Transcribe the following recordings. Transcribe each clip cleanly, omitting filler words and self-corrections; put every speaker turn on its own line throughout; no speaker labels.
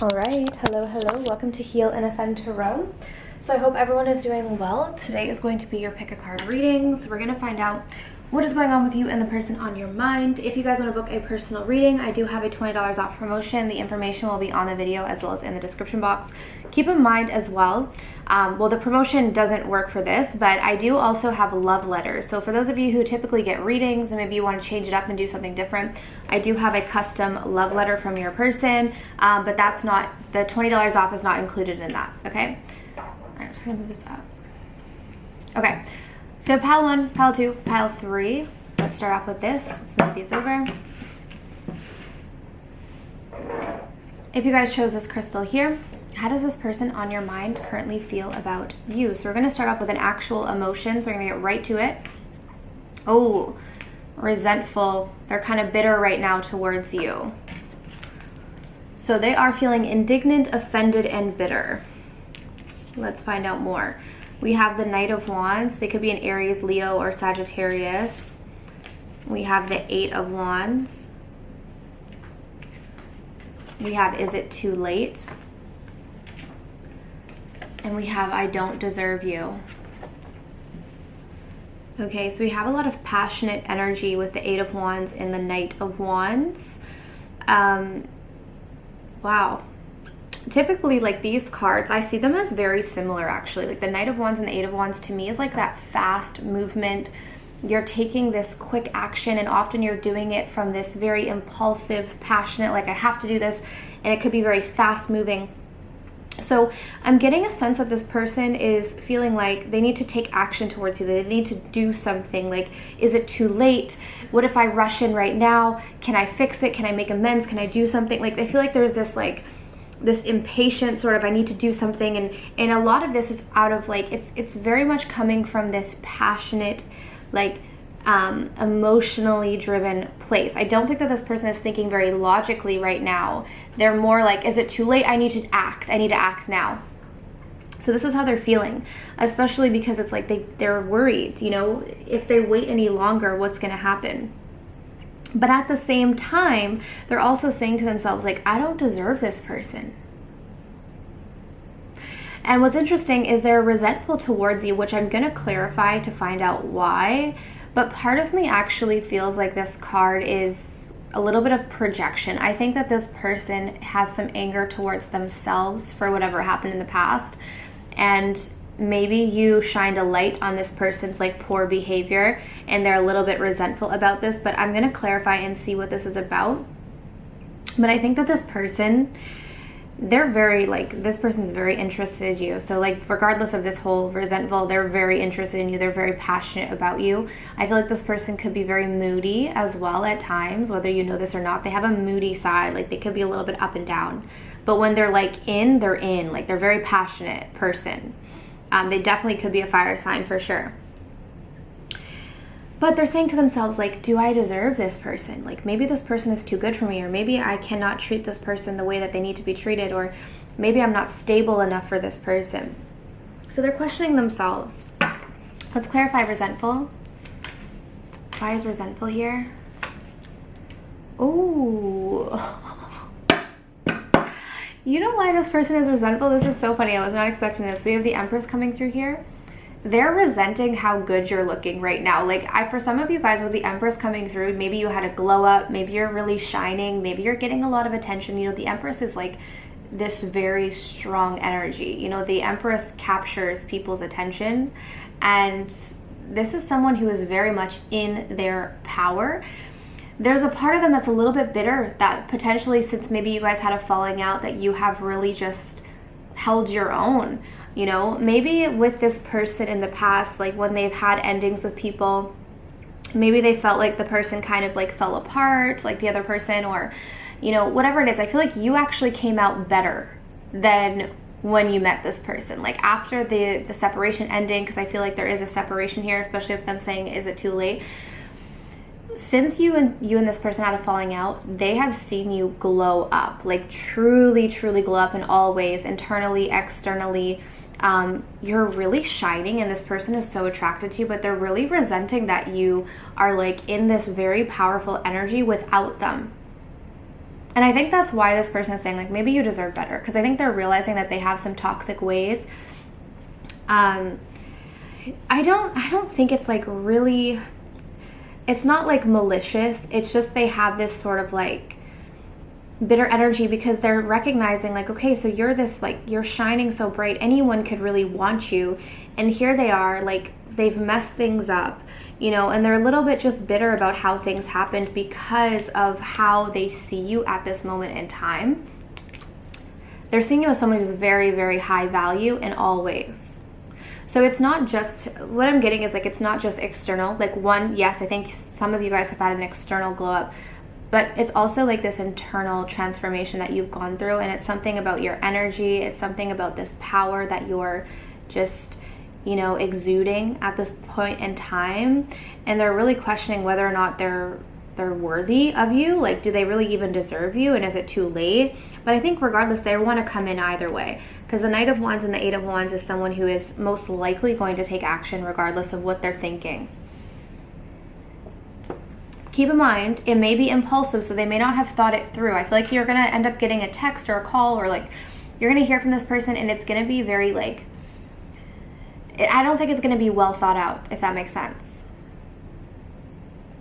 All right, hello, welcome to Heal and Ascend Tarot. So I hope everyone is doing well. Today is going to be your pick a card readings. We're going to find out what is going on with you and the person on your mind. If you guys want to book a personal reading, I do have a $20 off promotion. The information will be on the video as well as in the description box. Keep in mind as well, well, the promotion doesn't work for this, but I do also have love letters. So for those of you who typically get readings and maybe you want to change it up and do something different, I do have a custom love letter from your person, but that's not, the $20 off is not included in that, okay? All right, I'm just gonna move this up. Okay. So pile 1, pile 2, pile 3. Let's start off with this. Let's move these over. If you guys chose this crystal here, how does this person on your mind currently feel about you? So we're going to start off with an actual emotion. So we're going to get right to it. Oh, resentful. They're kind of bitter right now towards you. So they are feeling indignant, offended, and bitter. Let's find out more. We have the Knight of Wands. They could be an Aries, Leo, or Sagittarius. We have the 8 of Wands. We have Is It Too Late? And we have I Don't Deserve You. Okay, so we have a lot of passionate energy with the 8 of Wands and the Knight of Wands. Wow. Typically, like, these cards, I see them as very similar, actually. Like the Knight of Wands and the 8 of Wands to me is like that fast movement. You're taking this quick action, and often you're doing it from this very impulsive, passionate, like I have to do this, and it could be very fast moving. So I'm getting a sense that this person is feeling like they need to take action towards you. They need to do something. Like, is it too late? What if I rush in right now? Can I fix it? Can I make amends? Can I do something? Like, I feel like there's this, like, this impatient sort of I need to do something, and a lot of this is out of, like, it's very much coming from this passionate, like, emotionally driven place. I don't think that this person is thinking very logically right now. They're more like, is it too late? I need to act now. So this is how they're feeling, especially because it's like they're worried, you know, if they wait any longer, what's going to happen? But at the same time, they're also saying to themselves, like, I don't deserve this person. And what's interesting is they're resentful towards you, which I'm going to clarify to find out why. But part of me actually feels like this card is a little bit of projection. I think that this person has some anger towards themselves for whatever happened in the past. And maybe you shined a light on this person's, like, poor behavior, and they're a little bit resentful about this, but I'm going to clarify and see what this is about. But I think that this person, they're very, like, this person's very interested in you. So, like, regardless of this whole resentful, they're very interested in you. They're very passionate about you. I feel like this person could be very moody as well at times, whether you know this or not. They have a moody side. Like, they could be a little bit up and down. But when they're, like, in, they're in. Like, they're a very passionate person. They definitely could be a fire sign for sure. But they're saying to themselves, like, do I deserve this person? Like, maybe this person is too good for me, or maybe I cannot treat this person the way that they need to be treated, or maybe I'm not stable enough for this person. So they're questioning themselves. Let's clarify resentful. Why is resentful here? Ooh. You know why this person is resentful? This is so funny. I was not expecting this. We have the Empress coming through here. They're resenting how good you're looking right now. Like, for some of you guys with the Empress coming through, maybe you had a glow up, maybe you're really shining, maybe you're getting a lot of attention. You know, the Empress is like this very strong energy. You know, the Empress captures people's attention, and this is someone who is very much in their power. There's a part of them that's a little bit bitter that potentially, since maybe you guys had a falling out, that you have really just held your own. You know, maybe with this person in the past, like when they've had endings with people, maybe they felt like the person kind of like fell apart, like the other person, or, you know, whatever it is. I feel like you actually came out better than when you met this person. Like, after the separation ending, because I feel like there is a separation here, especially with them saying, is it too late? Since you and this person had a falling out, they have seen you glow up, like truly glow up in all ways, internally, externally. You're really shining, and this person is so attracted to you, but they're really resenting that you are, like, in this very powerful energy without them. And I think that's why this person is saying, like, maybe you deserve better, because I think they're realizing that they have some toxic ways. I don't think it's like really, it's not like malicious. It's just they have this sort of like bitter energy, because they're recognizing like, okay, so you're this, like, you're shining so bright, anyone could really want you, and here they are, like, they've messed things up, you know, and they're a little bit just bitter about how things happened because of how they see you at this moment in time. They're seeing you as someone who's very, very high value in all ways. So it's not just, what I'm getting is like, it's not just external. Like, one, yes, I think some of you guys have had an external glow up, but it's also like this internal transformation that you've gone through, and it's something about your energy. It's something about this power that you're just, you know, exuding at this point in time. And they're really questioning whether or not they're worthy of you. Like, do they really even deserve you, and is it too late? But I think regardless, they want to come in either way, because the Knight of Wands and the Eight of Wands is someone who is most likely going to take action regardless of what they're thinking. Keep in mind, it may be impulsive, so they may not have thought it through. I feel like you're going to end up getting a text or a call, or like you're going to hear from this person, and it's going to be very like, I don't think it's going to be well thought out, if that makes sense.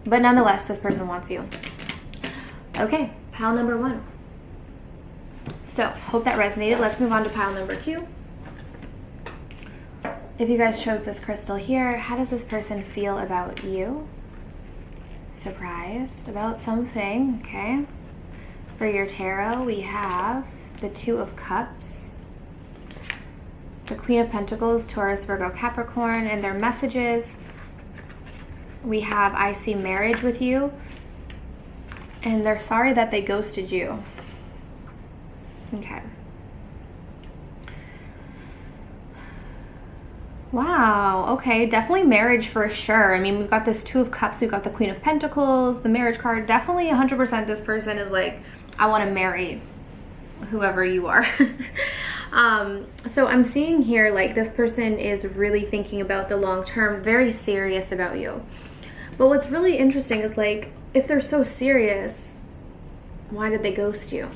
But nonetheless, this person wants you. Okay, pile number 1. So, hope that resonated. Let's move on to pile number 2. If you guys chose this crystal here, how does this person feel about you? Surprised about something, okay? For your tarot, we have the Two of Cups, the Queen of Pentacles, Taurus, Virgo, Capricorn, and their messages. We have, I see marriage with you, and they're sorry that they ghosted you. Okay. Wow, okay, definitely marriage for sure. I mean, we've got this Two of Cups, we've got the Queen of Pentacles, the marriage card. Definitely 100% this person is like, I want to marry whoever you are. So I'm seeing here, like, this person is really thinking about the long term, very serious about you. But what's really interesting is, like, if they're so serious, why did they ghost you?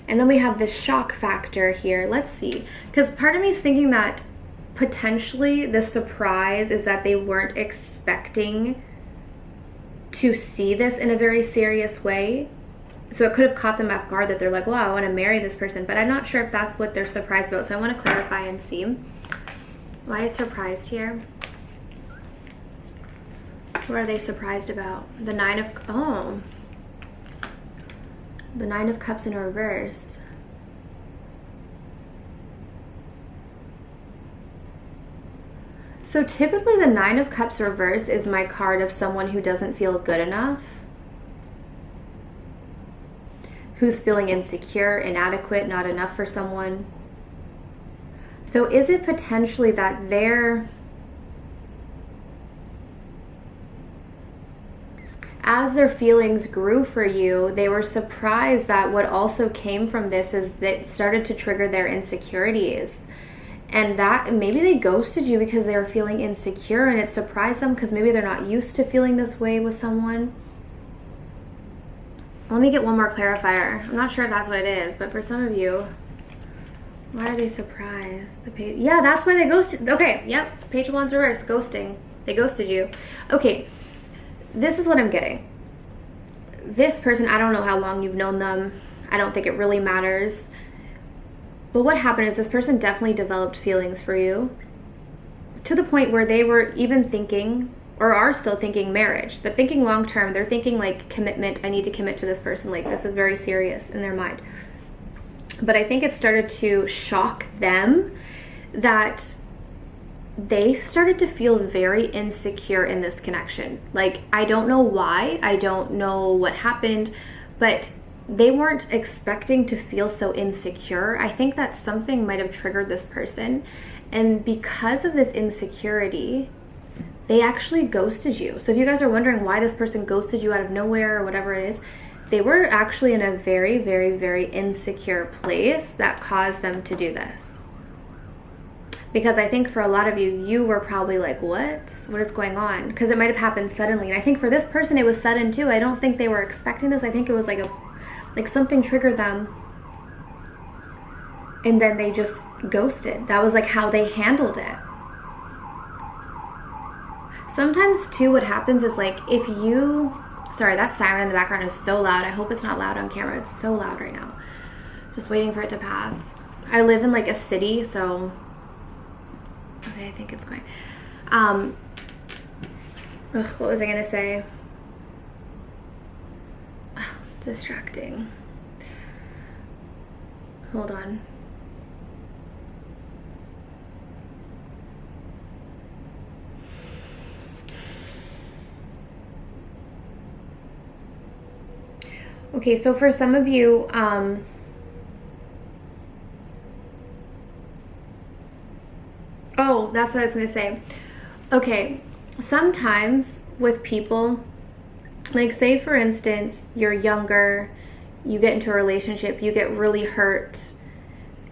And then we have the shock factor here. Let's see. Because part of me is thinking that potentially the surprise is that they weren't expecting to see this in a very serious way. So it could have caught them off guard that they're like, wow, I want to marry this person. But I'm not sure if that's what they're surprised about. So I want to clarify and see. Why is surprised here? What are they surprised about? The Nine of... Oh. The Nine of Cups in reverse. So typically the Nine of Cups reverse is my card of someone who doesn't feel good enough, who's feeling insecure, inadequate, not enough for someone. So is it potentially that they're, as their feelings grew for you, they were surprised that what also came from this is that it started to trigger their insecurities. And that maybe they ghosted you because they were feeling insecure, and it surprised them because maybe they're not used to feeling this way with someone. Let me get one more clarifier. I'm not sure if that's what it is, but for some of you, why are they surprised? The page, yeah, that's why they ghosted. Okay, yep, Page of Wands reverse, ghosting. They ghosted you. Okay, this is what I'm getting. This person, I don't know how long you've known them. I don't think it really matters. But what happened is this person definitely developed feelings for you to the point where they were even thinking, or are still thinking, marriage. They're thinking long term. They're thinking like commitment. I need to commit to this person. Like, this is very serious in their mind. But I think it started to shock them that they started to feel very insecure in this connection. Like, I don't know why. I don't know what happened, but they weren't expecting to feel so insecure. I think that something might have triggered this person. And because of this insecurity, they actually ghosted you. So if you guys are wondering why this person ghosted you out of nowhere or whatever it is, they were actually in a very, very, very insecure place that caused them to do this. Because I think for a lot of you, you were probably like, what is going on? Because it might have happened suddenly. And I think for this person, it was sudden too. I don't think they were expecting this. I think it was like something triggered them. And then they just ghosted. That was like how they handled it. Sometimes too, what happens is like if you, sorry, that siren in the background is so loud. I hope it's not loud on camera. It's so loud right now. Just waiting for it to pass. I live in like a city, so okay, I think it's going. What was I gonna say? Distracting. Hold on. Okay, so for some of you, oh, that's what I was going to say. Okay, sometimes with people, like say for instance, you're younger, you get into a relationship, you get really hurt,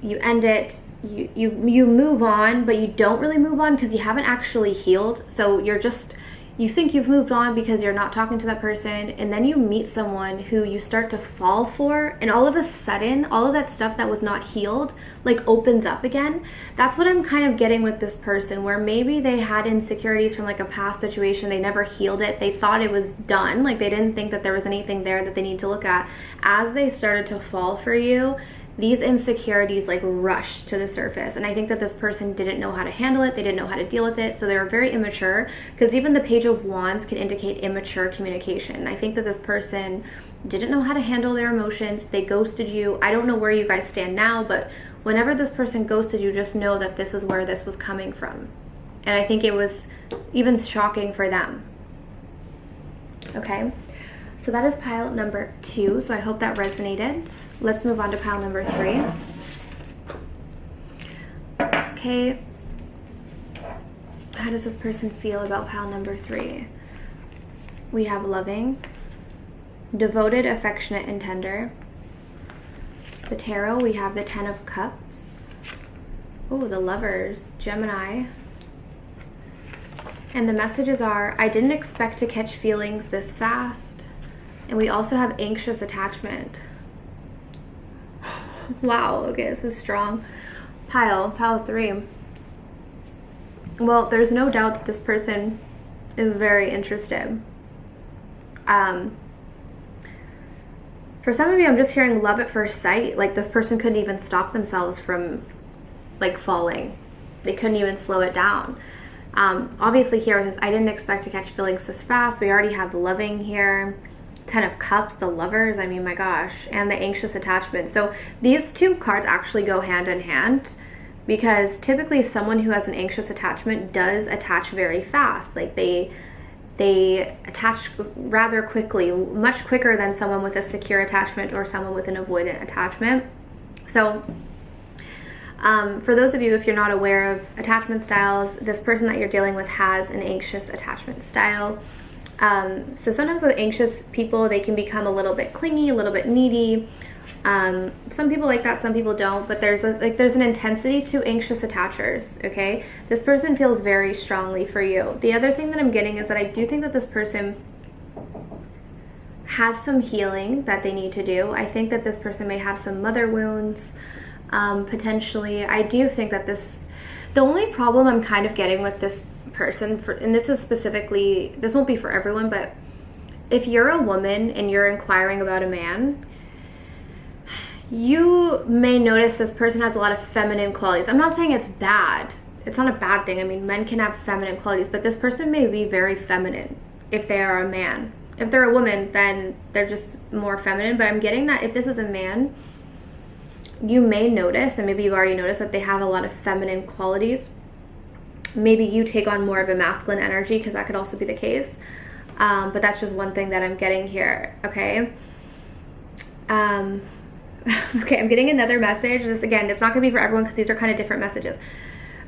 you end it, you move on, but you don't really move on because you haven't actually healed. So you think you've moved on because you're not talking to that person, and then you meet someone who you start to fall for, and all of a sudden all of that stuff that was not healed like opens up again. That's what I'm kind of getting with this person, where maybe they had insecurities from like a past situation, they never healed it, they thought it was done, like they didn't think that there was anything there that they need to look at. As they started to fall for you, these insecurities like rushed to the surface, and I think that this person didn't know how to handle it, they didn't know how to deal with it, so they were very immature, because even the Page of Wands can indicate immature communication. I think that this person didn't know how to handle their emotions, they ghosted you. I don't know where you guys stand now, but whenever this person ghosted you, just know that this is where this was coming from, and I think it was even shocking for them. Okay, so that is pile number 2, so I hope that resonated. Let's move on to pile number 3. Okay, how does this person feel about pile number 3? We have loving, devoted, affectionate, and tender. The tarot, we have the 10 of Cups. Oh, the Lovers, Gemini. And the messages are, I didn't expect to catch feelings this fast. And we also have anxious attachment. Wow, okay, this is strong. Pile 3. Well, there's no doubt that this person is very interested. For some of you, I'm just hearing love at first sight. Like this person couldn't even stop themselves from like falling. They couldn't even slow it down. Obviously here with this, I didn't expect to catch feelings this fast. We already have the loving here. 10 of Cups, the Lovers, I mean, my gosh, and the anxious attachment. So these two cards actually go hand in hand, because typically someone who has an anxious attachment does attach very fast. Like they attach rather quickly, much quicker than someone with a secure attachment or someone with an avoidant attachment. So for those of you, if you're not aware of attachment styles, this person that you're dealing with has an anxious attachment style. So sometimes with anxious people, they can become a little bit clingy, a little bit needy. Some people like that, some people don't, but there's an intensity to anxious attachers, okay? This person feels very strongly for you. The other thing that I'm getting is that I do think that this person has some healing that they need to do. I think that this person may have some mother wounds, potentially. I do think that the only problem I'm kind of getting with this person, and this is specifically, this won't be for everyone, but if you're a woman and you're inquiring about a man, you may notice this person has a lot of feminine qualities. I'm not saying it's bad. It's not a bad thing. I mean, men can have feminine qualities, but this person may be very feminine if they are a man. If they're a woman, then they're just more feminine. But I'm getting that if this is a man, you may notice, and maybe you've already noticed, that they have a lot of feminine qualities. Maybe you take on more of a masculine energy, because that could also be the case. But that's just one thing that I'm getting here, okay? Okay, I'm getting another message. This, again, it's not going to be for everyone because these are kind of different messages.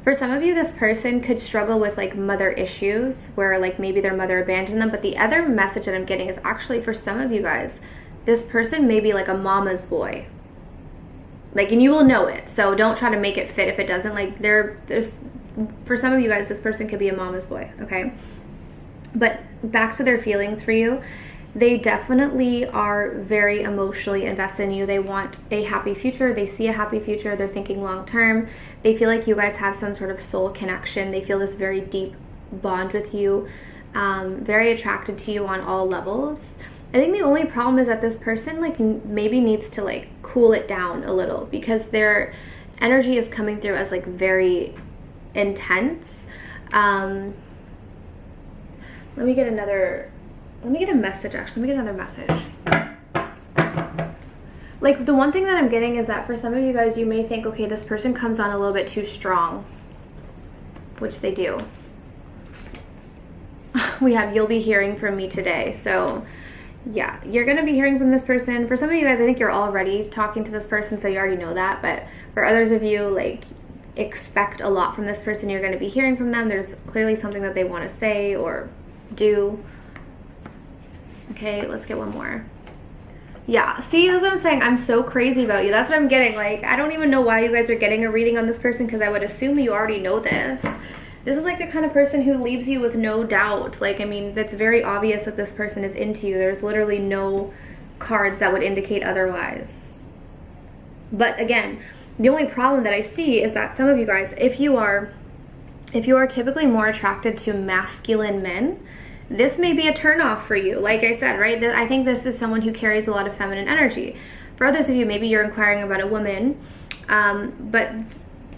For some of you, this person could struggle with like mother issues, where like maybe their mother abandoned them. But the other message that I'm getting is actually for some of you guys, this person may be like a mama's boy. Like, and you will know it. So don't try to make it fit if it doesn't. Like, there's, for some of you guys, this person could be a mama's boy, okay? But back to their feelings for you. They definitely are very emotionally invested in you. They want a happy future. They see a happy future. They're thinking long term. They feel like you guys have some sort of soul connection. They feel this very deep bond with you, very attracted to you on all levels. I think the only problem is that this person like maybe needs to like cool it down a little, because their energy is coming through as like very intense. Let me get a message, actually. Let me get another message. Like, the one thing that I'm getting is that for some of you guys, you may think, okay, this person comes on a little bit too strong, which they do. We have, you'll be hearing from me today. So yeah, you're going to be hearing from this person. For some of you guys, I think you're already talking to this person, so you already know that. But for others of you, like, expect a lot from this person. You're going to be hearing from them. There's clearly something that they want to say or do. Okay, let's get one more. Yeah, see, that's what I'm saying. I'm so crazy about you. That's what I'm getting. Like, I don't even know why you guys are getting a reading on this person, because I would assume you already know this. This is like the kind of person who leaves you with no doubt. Like, I mean, that's very obvious that this person is into you. There's literally no cards that would indicate otherwise. But again, the only problem that I see is that some of you guys, if you are typically more attracted to masculine men, this may be a turnoff for you. Like I said, right? I think this is someone who carries a lot of feminine energy. For others of you, maybe you're inquiring about a woman, but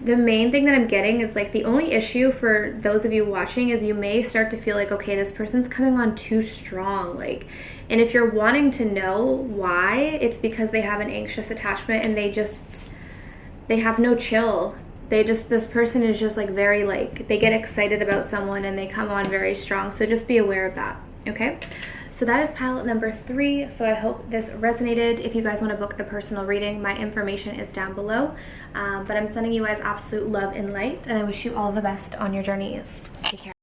the main thing that I'm getting is like the only issue for those of you watching is you may start to feel like, okay, this person's coming on too strong. Like, and if you're wanting to know why, it's because they have an anxious attachment and they have no chill. This person is just like very like, they get excited about someone and they come on very strong. So just be aware of that, okay? So that is pile number 3. So I hope this resonated. If you guys want to book a personal reading, my information is down below. But I'm sending you guys absolute love and light, and I wish you all the best on your journeys. Take care.